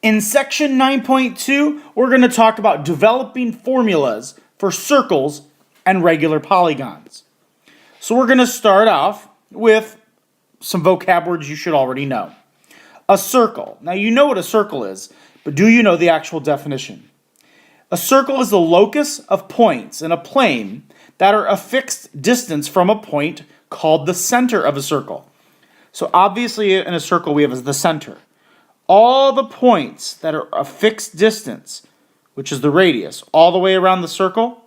In section 9.2, we're going to talk about developing formulas for circles and regular polygons. So we're going to start off with some vocab words you should already know. A circle. Now you know what a circle is, but do you know the actual definition? A circle is the locus of points in a plane that are a fixed distance from a point called the center of a circle. So obviously in a circle we have the center. All the points that are a fixed distance, which is the radius, all the way around the circle,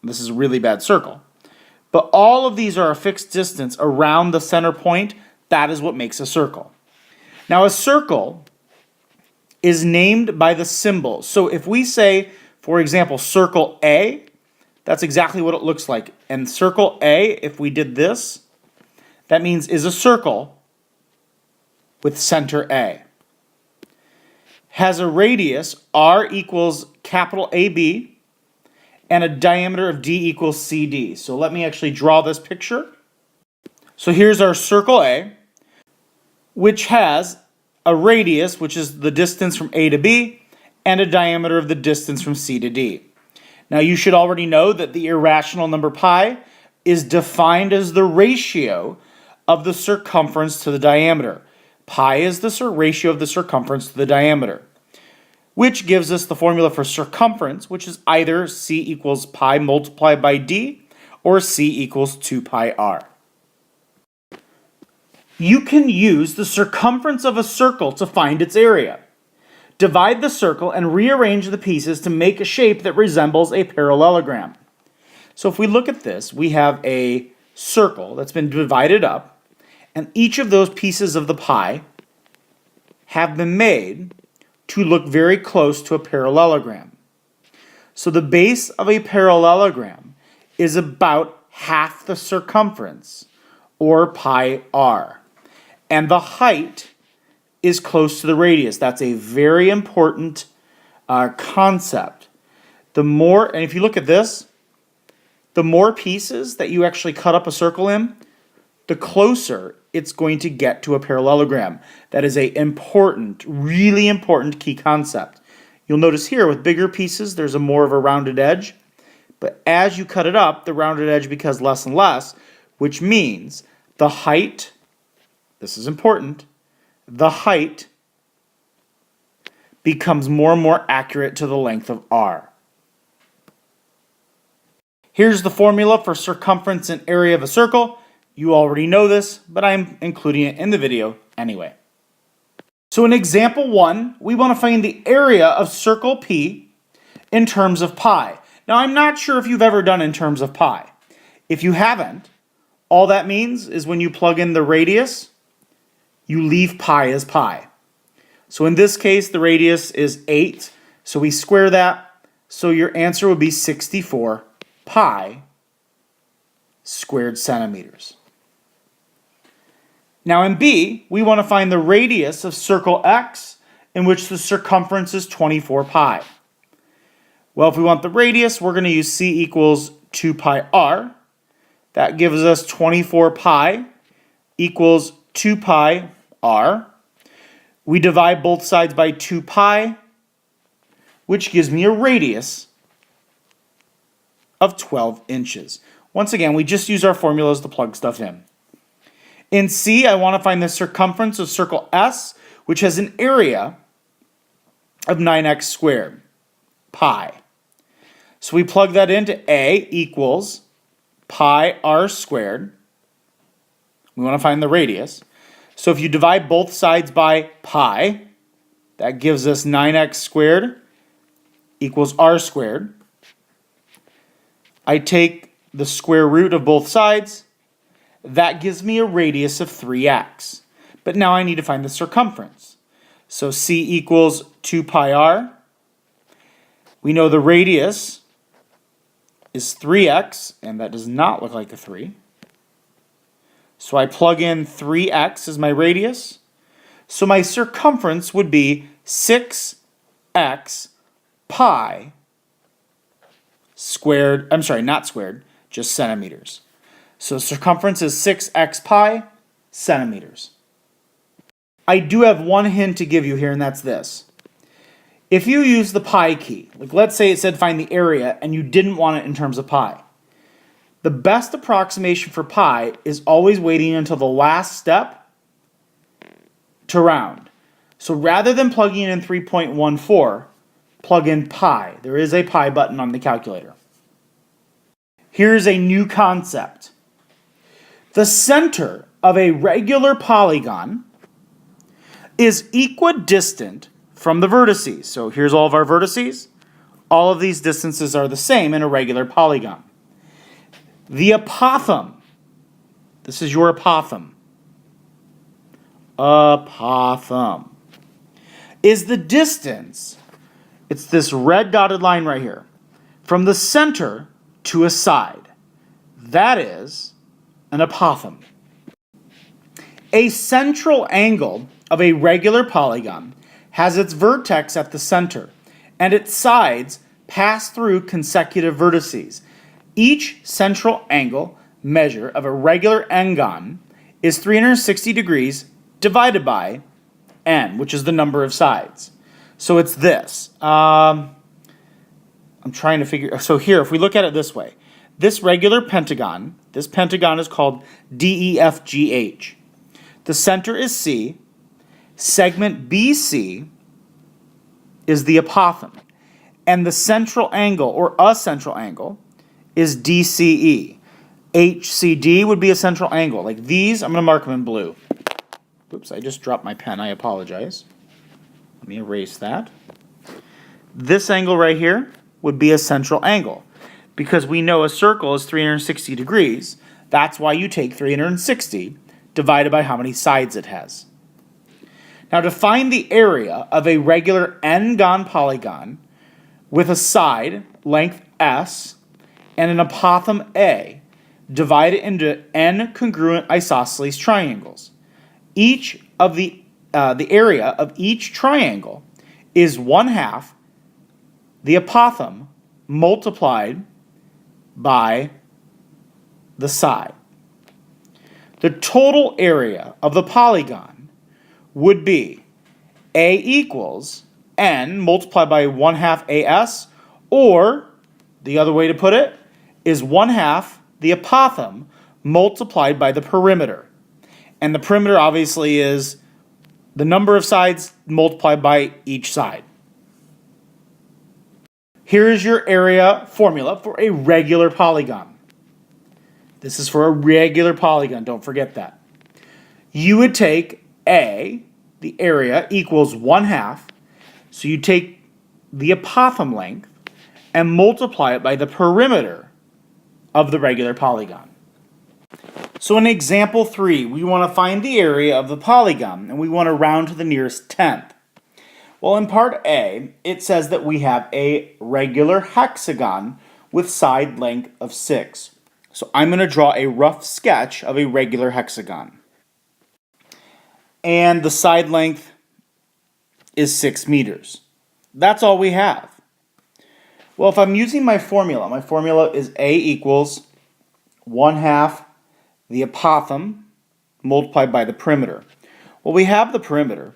this is a really bad circle, but all of these are a fixed distance around the center point. That is what makes a circle. Now a circle is named by the symbol. So if we say, for example, circle A, that's exactly what it looks like. And circle A, if we did this, that means is a circle with center A. Has a radius, R equals capital AB, and a diameter of D equals CD. So let me actually draw this picture. So here's our circle A, which has a radius, which is the distance from A to B, and a diameter of the distance from C to D. Now you should already know that the irrational number pi is defined as the ratio of the circumference to the diameter. Pi is the ratio of the circumference to the diameter, which gives us the formula for circumference, which is either C equals pi multiplied by D or C equals 2 pi r. You can use the circumference of a circle to find its area. Divide the circle and rearrange the pieces to make a shape that resembles a parallelogram. So if we look at this, we have a circle that's been divided up, and each of those pieces of the pie have been made to look very close to a parallelogram. So the base of a parallelogram is about half the circumference, or pi r. And the height is close to the radius. That's a very important concept. And if you look at this, the more pieces that you actually cut up a circle in, the closer it's going to get to a parallelogram. That is a important, really important key concept. You'll notice here with bigger pieces, there's more of a rounded edge. But as you cut it up, the rounded edge becomes less and less, which means the height, this is important, the height becomes more and more accurate to the length of r. Here's the formula for circumference and area of a circle. You already know this, but I'm including it in the video anyway. So in example 1, we want to find the area of circle P in terms of pi. Now I'm not sure if you've ever done in terms of pi. If you haven't, all that means is when you plug in the radius, you leave pi as pi. So in this case, the radius is 8, so we square that, so your answer would be 64 pi squared centimeters. Now in B, we want to find the radius of circle X, in which the circumference is 24 pi. Well, if we want the radius, we're going to use C equals 2 pi r. That gives us 24 pi equals 2 pi r. We divide both sides by 2 pi, which gives me a radius of 12 inches. Once again, we just use our formulas to plug stuff in. In C, I want to find the circumference of circle S, which has an area of 9x squared, pi. So we plug that into A equals pi r squared. We want to find the radius. So if you divide both sides by pi, that gives us 9x squared equals r squared. I take the square root of both sides. That gives me a radius of 3x. But now I need to find the circumference. So C equals 2 pi r. We know the radius is 3x, and that does not look like a 3. So I plug in 3x as my radius. So my circumference would be 6x pi squared, I'm sorry, not squared, just centimeters. So circumference is 6x pi centimeters. I do have one hint to give you here, and that's this. If you use the pi key, like let's say it said find the area and you didn't want it in terms of pi, the best approximation for pi is always waiting until the last step to round. So rather than plugging in 3.14, plug in pi. There is a pi button on the calculator. Here's a new concept. The center of a regular polygon is equidistant from the vertices. So here's all of our vertices. All of these distances are the same in a regular polygon. The apothem, this is your apothem. Apothem is the distance, it's this red dotted line right here, from the center to a side. That is an apothem. A central angle of a regular polygon has its vertex at the center, and its sides pass through consecutive vertices. Each central angle measure of a regular n-gon is 360 degrees divided by n, which is the number of sides. So it's this. I'm trying to figure, so here, if we look at it this way, this regular pentagon, this pentagon is called DEFGH. The center is C. Segment BC is the apothem. And the central angle, or a central angle, is DCE. HCD would be a central angle. Like these, I'm going to mark them in blue. Oops, I just dropped my pen. I apologize. Let me erase that. This angle right here would be a central angle. Because we know a circle is 360 degrees, that's why you take 360 divided by how many sides it has. Now to find the area of a regular n-gon polygon with a side length S and an apothem A, divide it into n congruent isosceles triangles. Each of the area of each triangle is 1/2 the apothem multiplied by the side. The total area of the polygon would be A equals n multiplied by 1/2 AS, or the other way to put it is 1/2 the apothem multiplied by the perimeter. And the perimeter obviously is the number of sides multiplied by each side. Here is your area formula for a regular polygon. This is for a regular polygon, don't forget that. You would take A, the area, equals 1/2. So you take the apothem length and multiply it by the perimeter of the regular polygon. So in example 3, we want to find the area of the polygon, and we want to round to the nearest tenth. Well, in part A, it says that we have a regular hexagon with side length of 6. So I'm going to draw a rough sketch of a regular hexagon. And the side length is 6 meters. That's all we have. Well, if I'm using my formula is A equals 1/2 the apothem multiplied by the perimeter. Well, we have the perimeter.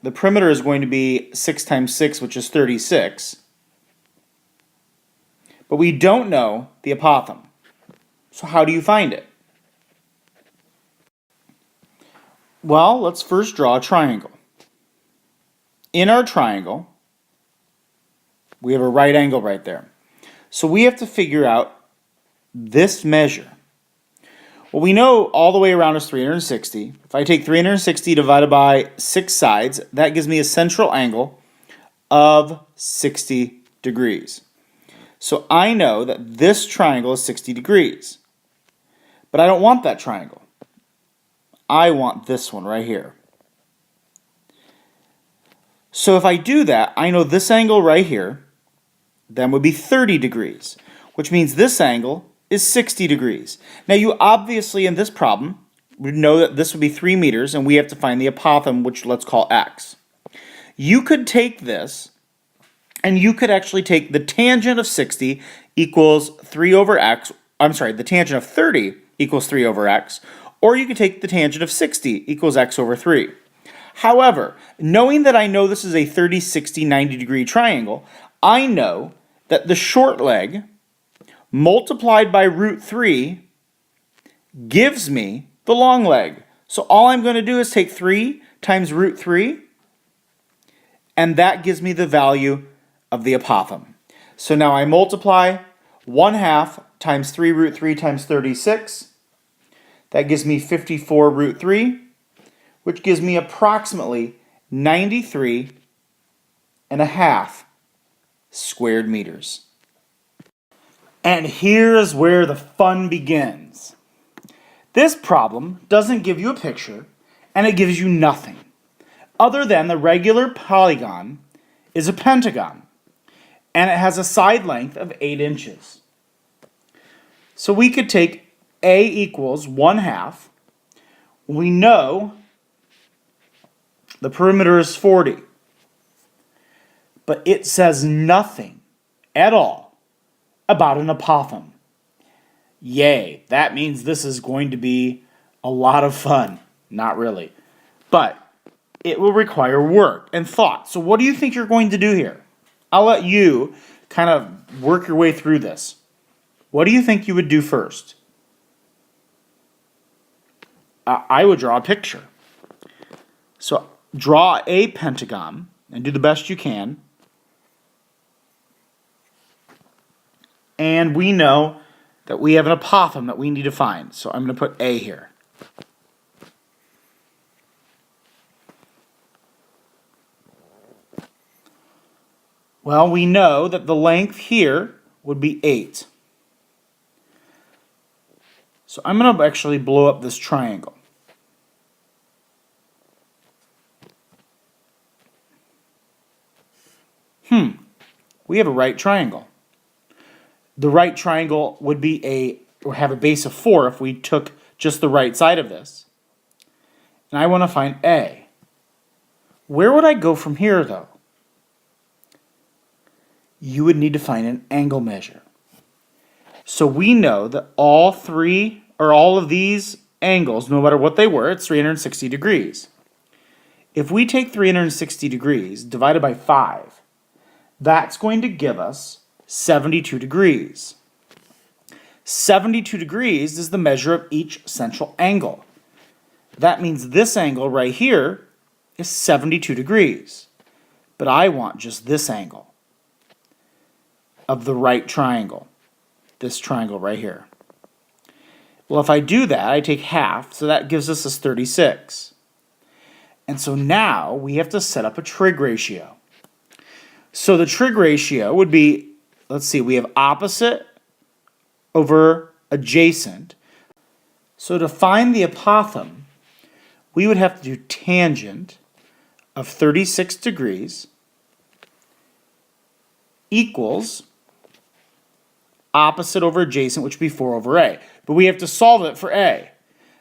The perimeter is going to be 6 times 6, which is 36. But we don't know the apothem. So how do you find it? Well, let's first draw a triangle. In our triangle, we have a right angle right there. So we have to figure out this measure. Well, we know all the way around is 360. If I take 360 divided by 6 sides, that gives me a central angle of 60 degrees. So I know that this triangle is 60 degrees. But I don't want that triangle. I want this one right here. So if I do that, I know this angle right here then would be 30 degrees, which means this angle is 60 degrees. Now you obviously in this problem would know that this would be 3 meters and we have to find the apothem, which let's call x. You could take this and you could actually take the tangent of 60 equals 3 over x, the tangent of 30 equals 3 over x, or you could take the tangent of 60 equals x over 3. However, knowing that I know this is a 30, 60, 90 degree triangle, I know that the short leg multiplied by root 3 gives me the long leg. So all I'm going to do is take 3 times root 3, and that gives me the value of the apothem. So now I multiply 1/2 times 3 root 3 times 36. That gives me 54 root 3, which gives me approximately 93.5 squared meters. And here's where the fun begins. This problem doesn't give you a picture, and it gives you nothing, other than the regular polygon is a pentagon, and it has a side length of 8 inches. So we could take A equals 1/2. We know the perimeter is 40, but it says nothing at all about an apothem. Yay, that means this is going to be a lot of fun. Not really, but it will require work and thought. So what do you think you're going to do here? I'll let you kind of work your way through this. What do you think you would do first? I would draw a picture. So draw a pentagon and do the best you can. And we know that we have an apothem that we need to find. So I'm going to put A here. Well, we know that the length here would be 8. So I'm going to actually blow up this triangle. We have a right triangle. The right triangle would be or have a base of 4 if we took just the right side of this. And I want to find A. Where would I go from here, though? You would need to find an angle measure. So we know that all of these angles, no matter what they were, it's 360 degrees. If we take 360 degrees divided by 5, that's going to give us 72 degrees. 72 degrees is the measure of each central angle. That means this angle right here is 72 degrees. But I want just this angle of the right triangle. This triangle right here. Well, if I do that, I take half, so that gives us this 36. And so now we have to set up a trig ratio. So the trig ratio would be, let's see, we have opposite over adjacent. So to find the apothem, we would have to do tangent of 36 degrees equals opposite over adjacent, which would be 4 over A. But we have to solve it for A.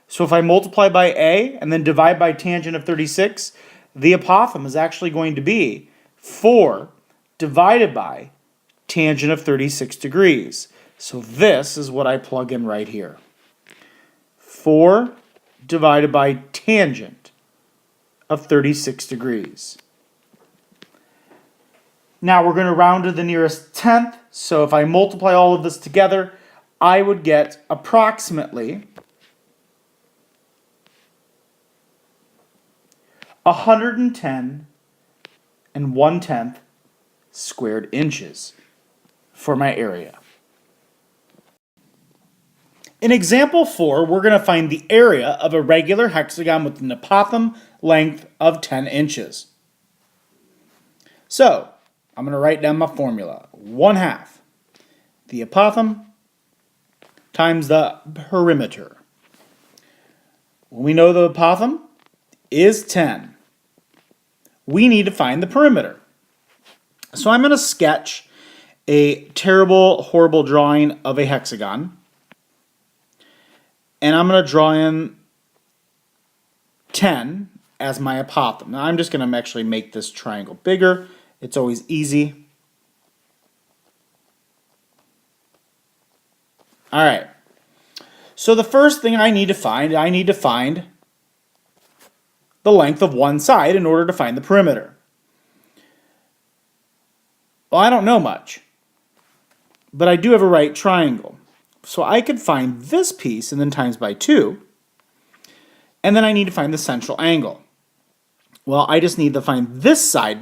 So if I multiply by A and then divide by tangent of 36, the apothem is actually going to be 4 divided by tangent of 36 degrees. So this is what I plug in right here. 4 divided by tangent of 36 degrees. Now we're going to round to the nearest tenth, so if I multiply all of this together, I would get approximately 110 1/10 squared inches for my area. In example 4, we're going to find the area of a regular hexagon with an apothem length of 10 inches. So, I'm going to write down my formula. 1/2 the apothem times the perimeter. When we know the apothem is 10, we need to find the perimeter. So I'm going to sketch a terrible, horrible drawing of a hexagon. And I'm going to draw in 10 as my apothem. Now I'm just going to actually make this triangle bigger. It's always easy. All right. So the first thing I need to find the length of one side in order to find the perimeter. Well, I don't know much, but I do have a right triangle. So I could find this piece and then times by 2, and then I need to find the central angle. Well, I just need to find this side,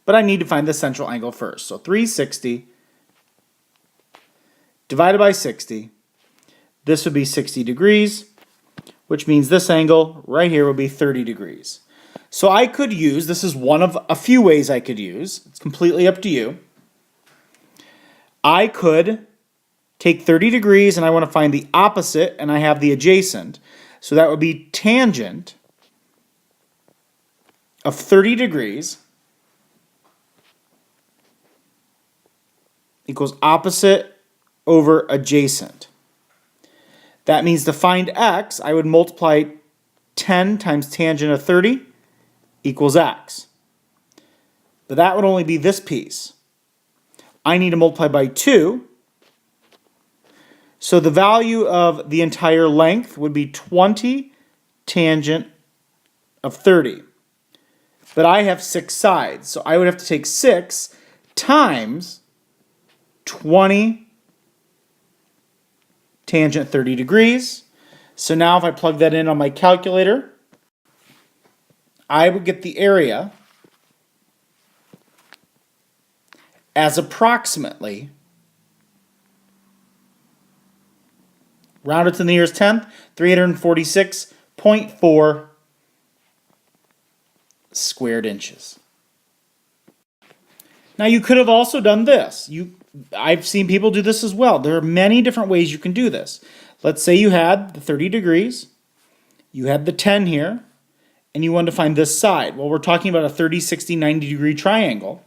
but I need to find the central angle first. So 360 divided by 60, this would be 60 degrees, which means this angle right here would be 30 degrees. So I could use, this is one of a few ways I could use, it's completely up to you. I could take 30 degrees and I want to find the opposite and I have the adjacent. So that would be tangent of 30 degrees equals opposite over adjacent. That means to find x, I would multiply 10 times tangent of 30 equals x. But that would only be this piece. I need to multiply by 2. So the value of the entire length would be 20 tangent of 30. But I have 6 sides, so I would have to take 6 times 20 tangent 30 degrees. So now if I plug that in on my calculator, I would get the area as approximately, rounded to the nearest tenth, 346.4 squared inches. Now you could have also done this. I've seen people do this as well. There are many different ways you can do this. Let's say you had the 30 degrees, you had the 10 here, and you wanted to find this side. Well, we're talking about a 30, 60, 90 degree triangle.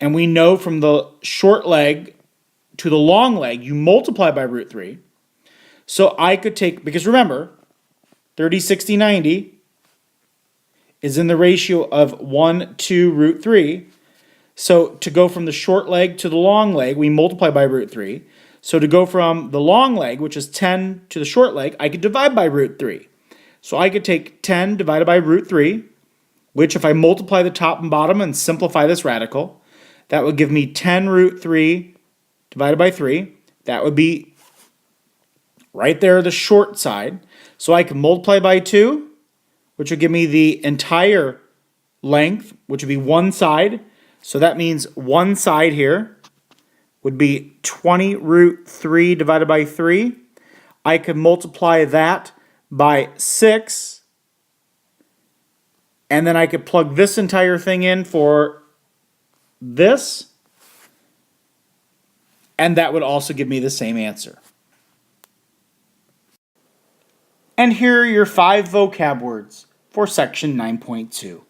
And we know from the short leg to the long leg, you multiply by root 3. So I could take, because remember, 30, 60, 90 is in the ratio of 1 to root 3. So to go from the short leg to the long leg, we multiply by root 3. So to go from the long leg, which is 10, to the short leg, I could divide by root 3. So I could take 10 divided by root 3, which if I multiply the top and bottom and simplify this radical, that would give me 10 root 3 divided by 3. That would be right there, the short side. So I can multiply by 2, which would give me the entire length, which would be one side. So that means one side here would be 20 root 3 divided by 3. I could multiply that by 6. And then I could plug this entire thing in for this. And that would also give me the same answer. And here are your 5 vocab words for section 9.2.